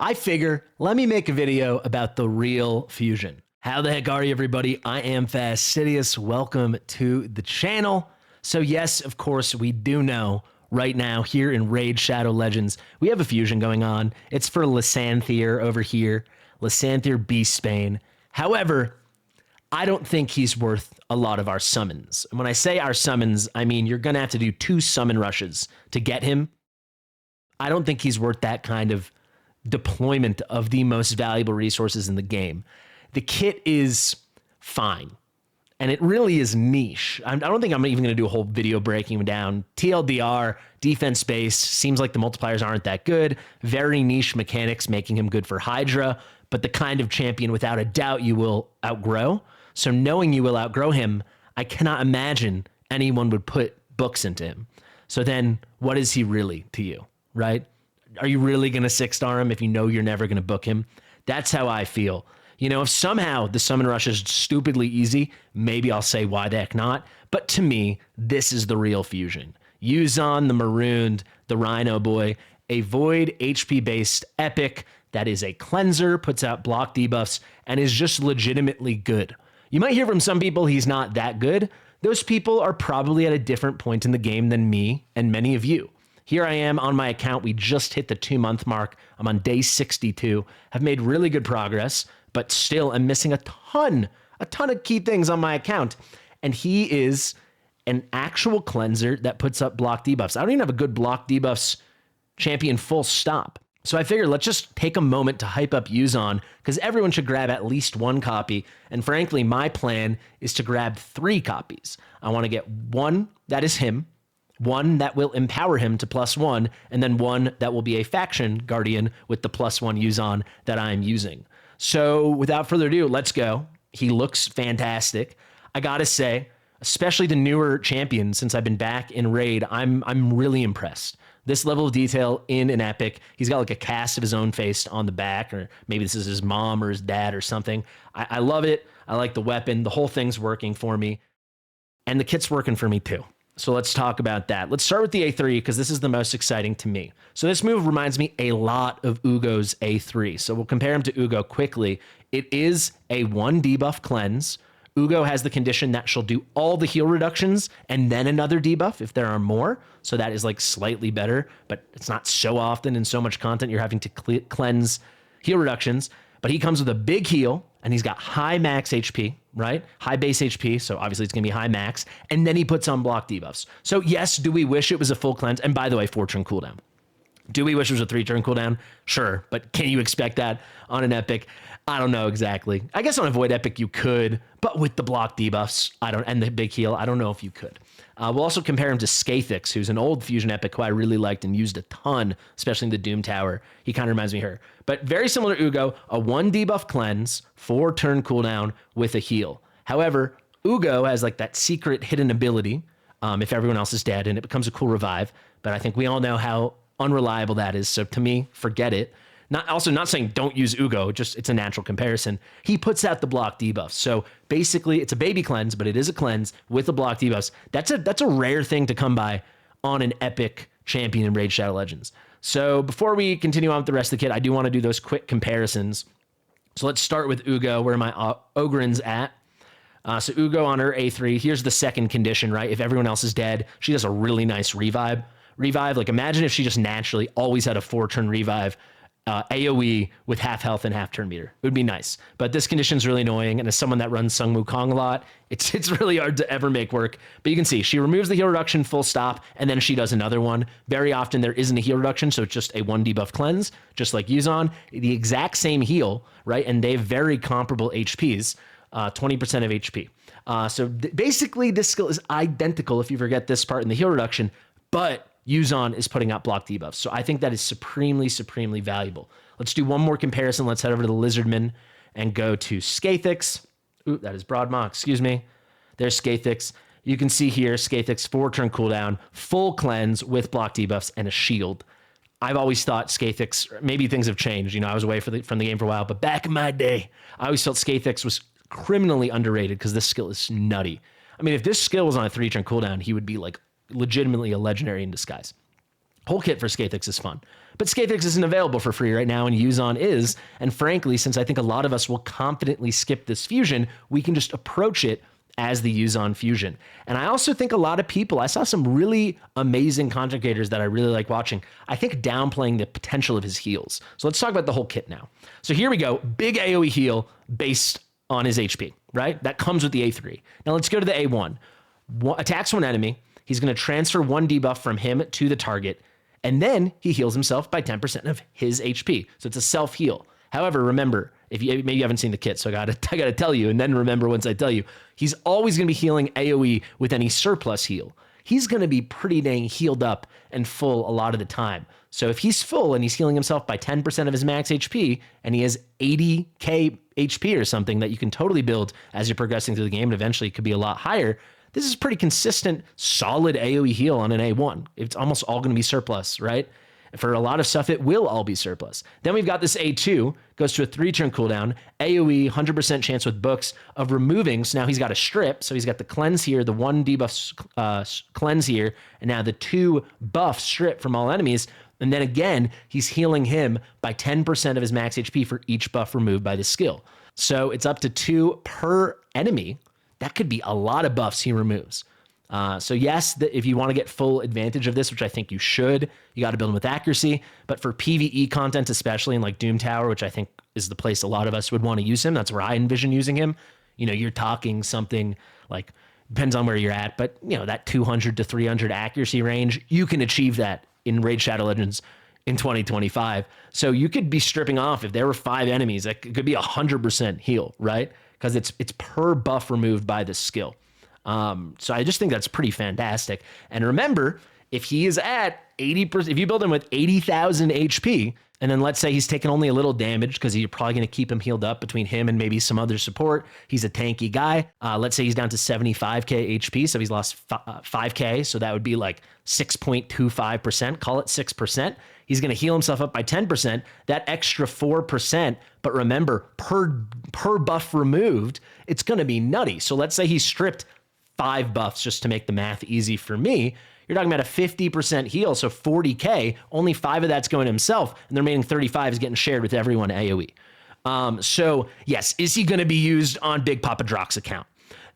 I figure, let me make a video about the real fusion. How the heck are you, everybody? I am Fastidious. Welcome to the channel. So yes, of course, we do know right now here in Raid Shadow Legends, we have a fusion going on. It's for Lysanthier over here, Lysanthier Beastbane. However, I don't think he's worth a lot of our summons. And when I say our summons, I mean you're going to have to do 2 summon rushes to get him. I don't think he's worth that kind of deployment of the most valuable resources in the game. The kit is fine, and it really is niche. I don't think I'm even going to do a whole video breaking him down. TLDR, defense base, seems like the multipliers aren't that good. Very niche mechanics, making him good for Hydra, but the kind of champion without a doubt you will outgrow. So knowing you will outgrow him, I cannot imagine anyone would put books into him. So then what is he really to you, right? Are you really going to 6-star him if you know you're never going to book him? That's how I feel. You know, if somehow the summon rush is stupidly easy, maybe I'll say why the heck not. But to me, this is the real fusion. YUZAN, the Marooned, the Rhino Boy, a void HP-based epic that is a cleanser, puts out block debuffs, and is just legitimately good. You might hear from some people he's not that good. Those people are probably at a different point in the game than me and many of you. Here I am on my account. We just hit the 2-month mark. I'm on day 62. Have made really good progress, but still am missing a ton of key things on my account. And he is an actual cleanser that puts up block debuffs. I don't even have a good block debuffs champion full stop. So I figured let's just take a moment to hype up YUZAN, because everyone should grab at least 1 copy. And frankly, my plan is to grab 3 copies. I want to get 1 that is him, 1 that will empower him to +1, and then 1 that will be a faction guardian with the +1 YUZAN that I'm using. So without further ado, let's go. He looks fantastic. I gotta say, especially the newer champion, since I've been back in Raid, I'm really impressed. This level of detail in an epic. He's got like a cast of his own face on the back, or maybe this is his mom or his dad or something. I love it. I like the weapon. The whole thing's working for me. And the kit's working for me too. So let's talk about that. Let's start with the A3 because this is the most exciting to me. So this move reminds me a lot of Ugo's A3. So we'll compare him to Ugo quickly. It is a 1 debuff cleanse. Ugo has the condition that she'll do all the heal reductions and then another debuff if there are more. So that is like slightly better, but it's not so often in so much content you're having to cleanse heal reductions. But he comes with a big heal, and he's got high max HP, right? High base HP, so obviously it's going to be high max. And then he puts on block debuffs. So yes, do we wish it was a full cleanse? And by the way, 4-turn cooldown. Do we wish it was a 3-turn cooldown? Sure, but can you expect that on an epic? I don't know exactly. I guess on a void epic you could, but with the block debuffs, and the big heal, I don't know if you could. We'll also compare him to Skathix, who's an old fusion epic who I really liked and used a ton, especially in the Doom Tower. He kind of reminds me of her. But very similar to Ugo, a 1 debuff cleanse, 4-turn cooldown with a heal. However, Ugo has like that secret hidden ability if everyone else is dead, and it becomes a cool revive. But I think we all know how unreliable that is. So to me, forget it. Not saying don't use Ugo, just it's a natural comparison. He puts out the block debuffs. So basically it's a baby cleanse, but it is a cleanse with the block debuffs. That's a rare thing to come by on an epic champion in Raid Shadow Legends. So before we continue on with the rest of the kit, I do want to do those quick comparisons. So let's start with Ugo, where my Ogren's at. So Ugo on her A3, here's the second condition, right? If everyone else is dead, she does a really nice revive. Like imagine if she just naturally always had a 4-turn revive, AoE with half health and half turn meter. It would be nice, but this condition is really annoying. And as someone that runs Sung Wukong a lot, it's really hard to ever make work. But you can see she removes the heal reduction full stop, and then she does another one. Very often there isn't a heal reduction, so it's just a 1 debuff cleanse, just like YUZAN, the exact same heal, right? And they have very comparable HPs, 20% of HP. So basically this skill is identical if you forget this part in the heal reduction, but YUZAN is putting out block debuffs. So I think that is supremely, supremely valuable. Let's do one more comparison. Let's head over to the Lizardman and go to Skathix. Ooh, that is Broadmaw, excuse me. There's Skathix. You can see here, Skathix 4-turn cooldown, full cleanse with block debuffs and a shield. I've always thought Skathix, maybe things have changed. You know, I was away from the game for a while, but back in my day, I always felt Skathix was criminally underrated because this skill is nutty. I mean, if this skill was on a 3-turn cooldown, he would be like legitimately a legendary in disguise. Whole kit for Scathix is fun. But Scathix isn't available for free right now, and YUZAN is. And frankly, since I think a lot of us will confidently skip this fusion, we can just approach it as the YUZAN fusion. And I also think a lot of people, I saw some really amazing content creators that I really like watching, I think downplaying the potential of his heals. So let's talk about the whole kit now. So here we go, big AoE heal based on his HP, right? That comes with the A3. Now let's go to the A1. Attacks one enemy, he's gonna transfer one debuff from him to the target, and then he heals himself by 10% of his HP. So it's a self-heal. However, remember, if you maybe you haven't seen the kit, so I gotta tell you, and then remember once I tell you, he's always gonna be healing AoE with any surplus heal. He's gonna be pretty dang healed up and full a lot of the time. So if he's full and he's healing himself by 10% of his max HP, and he has 80k HP or something that you can totally build as you're progressing through the game, and eventually it could be a lot higher, this is pretty consistent, solid AoE heal on an A1. It's almost all gonna be surplus, right? For a lot of stuff, it will all be surplus. Then we've got this A2, goes to a 3-turn cooldown, AoE, 100% chance with books of removing. So now he's got a strip. So he's got the cleanse here, the 1 debuff cleanse here, and now the 2 buff strip from all enemies. And then again, he's healing him by 10% of his max HP for each buff removed by the skill. So it's up to 2 per enemy. That could be a lot of buffs he removes. So yes, if you want to get full advantage of this, which I think you should, you got to build him with accuracy. But for PvE content, especially in like Doom Tower, which I think is the place a lot of us would want to use him, that's where I envision using him. You know, you're talking something like, depends on where you're at, but you know, that 200 to 300 accuracy range, you can achieve that in Raid Shadow Legends in 2025. So you could be stripping off, if there were 5 enemies, that could be 100% heal, right? Because it's per buff removed by the skill. So I just think that's pretty fantastic. And remember, if he is at 80%, if you build him with 80,000 HP, and then let's say he's taking only a little damage because you're probably going to keep him healed up between him and maybe some other support. He's a tanky guy. Let's say he's down to 75k HP, so he's lost 5k, so that would be like 6.25%, call it 6%. He's going to heal himself up by 10%, that extra 4%, but remember, per buff removed, it's going to be nutty. So let's say he's stripped 5 buffs just to make the math easy for me. You're talking about a 50% heal, so 40k, only 5 of that's going to himself, and the remaining 35 is getting shared with everyone AoE. So yes, is he going to be used on Big Papa Drock's account?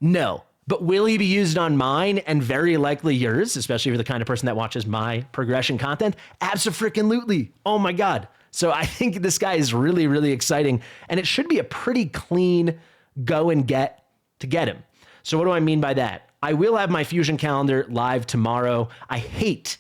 No. But will he be used on mine and very likely yours, especially for the kind of person that watches my progression content? Abso-freaking-lutely. Oh my God. So I think this guy is really, really exciting, and it should be a pretty clean go and get to get him. So what do I mean by that? I will have my fusion calendar live tomorrow. I hate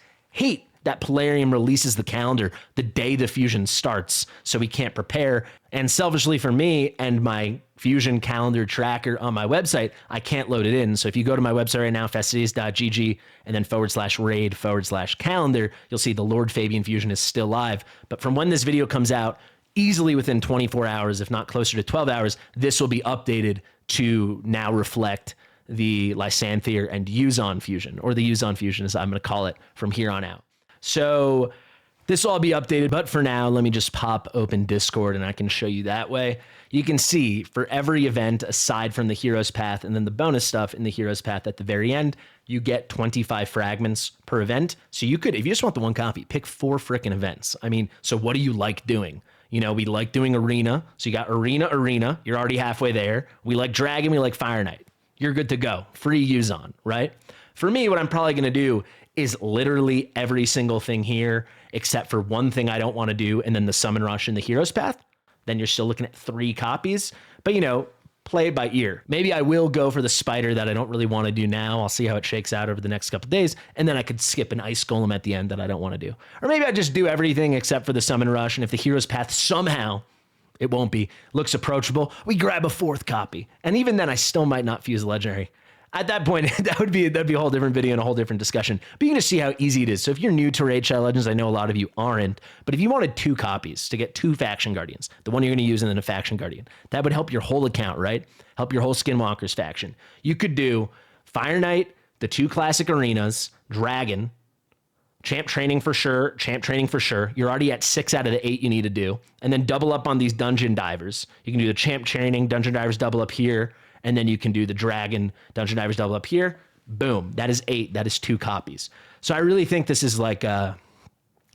that Polarium releases the calendar the day the fusion starts, so we can't prepare. And selfishly for me and my fusion calendar tracker on my website, I can't load it in. So if you go to my website right now, fastidious.gg, and then /raid/calendar, you'll see the Lord Fabian fusion is still live. But from when this video comes out, easily within 24 hours, if not closer to 12 hours, this will be updated to now reflect the Lysanthier and YUZAN fusion, or the YUZAN fusion as I'm going to call it from here on out. So this will all be updated, but for now, let me just pop open Discord and I can show you that way. You can see for every event, aside from the Hero's Path and then the bonus stuff in the Hero's Path at the very end, you get 25 fragments per event. So you could, if you just want the 1 copy, pick 4 frickin' events. I mean, so what do you like doing? You know, we like doing Arena. So you got Arena. You're already halfway there. We like Dragon. We like Fire Knight. You're good to go. Free YUZAN, right? For me, what I'm probably going to do is literally every single thing here, except for one thing I don't want to do, and then the Summon Rush and the Hero's Path. Then you're still looking at 3 copies. But, you know, play it by ear. Maybe I will go for the Spider that I don't really want to do now. I'll see how it shakes out over the next couple of days. And then I could skip an Ice Golem at the end that I don't want to do. Or maybe I just do everything except for the Summon Rush. And if the Hero's Path somehow, it won't be, looks approachable, we grab a 4th copy. And even then, I still might not fuse Legendary. At that point, that'd be a whole different video and a whole different discussion. But you can just see how easy it is. So if you're new to Raid Shadow Legends, I know a lot of you aren't, but if you wanted 2 copies to get 2 Faction Guardians, the one you're going to use and then a Faction Guardian, that would help your whole account, right? Help your whole Skinwalkers faction. You could do Fire Knight, the 2 classic arenas, Dragon, Champ Training for sure, Champ Training for sure. You're already at 6 out of the 8 you need to do. And then double up on these Dungeon Divers. You can do the Champ Training, Dungeon Divers double up here, and then you can do the Dragon, Dungeon Divers double up here. Boom. That is 8. That is 2 copies. So I really think this is like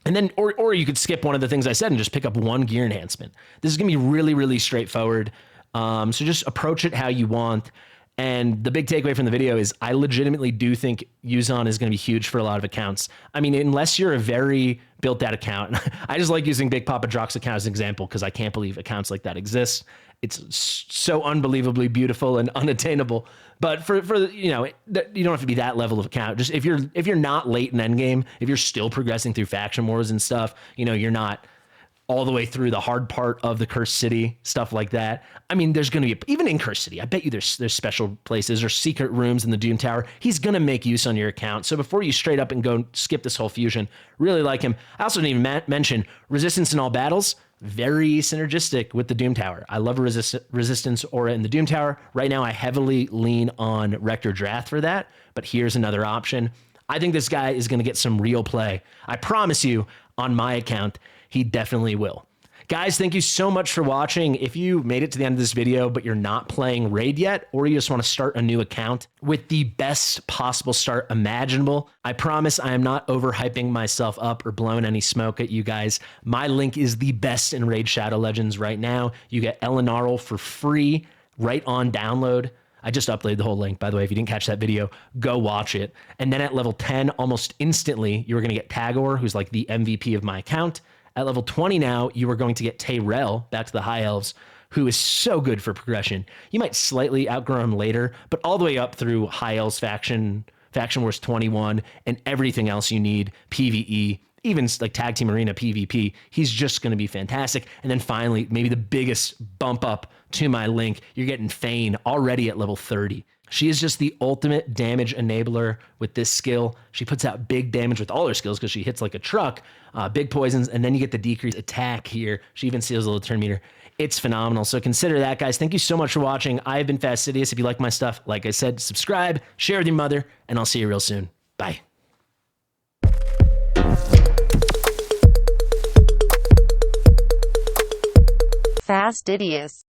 And then, or you could skip one of the things I said and just pick up one gear enhancement. This is going to be really, really straightforward. So just approach it how you want. And the big takeaway from the video is I legitimately do think YUZAN is going to be huge for a lot of accounts. I mean, unless you're a very built out account. I just like using Big Papa Drock's account as an example because I can't believe accounts like that exist. It's so unbelievably beautiful and unattainable. But for you know, you don't have to be that level of account. Just if you're not late in endgame, if you're still progressing through faction wars and stuff, you know, you're not all the way through the hard part of the Cursed City, stuff like that. I mean, there's going to be, even in Cursed City, I bet you there's special places or secret rooms in the Doom Tower. He's going to make use on your account. So before you straight up and go skip this whole fusion, really like him. I also didn't even mention resistance in all battles. Very synergistic with the Doom Tower. I love a resistance aura in the Doom Tower. Right now, I heavily lean on Rector Drath for that, but here's another option. I think this guy is going to get some real play. I promise you, on my account, he definitely will. Guys, thank you so much for watching. If you made it to the end of this video, but you're not playing Raid yet, or you just want to start a new account with the best possible start imaginable, I promise I am not overhyping myself up or blowing any smoke at you guys. My link is the best in Raid Shadow Legends right now. You get Elenarl for free right on download. I just uploaded the whole link, by the way. If you didn't catch that video, go watch it. And then at level 10, almost instantly, you're going to get Tagoar, who's like the MVP of my account. At level 20 now, you are going to get Tayrel, back to the High Elves, who is so good for progression. You might slightly outgrow him later, but all the way up through High Elves Faction Wars 21, and everything else you need, PvE, even like Tag Team Arena PvP, he's just going to be fantastic. And then finally, maybe the biggest bump up to my link, you're getting Fayne already at level 30. She is just the ultimate damage enabler with this skill. She puts out big damage with all her skills because she hits like a truck, big poisons, and then you get the decreased attack here. She even seals a little turn meter. It's phenomenal. So consider that, guys. Thank you so much for watching. I've been Fastidious. If you like my stuff, like I said, subscribe, share with your mother, and I'll see you real soon. Bye. Fastidious.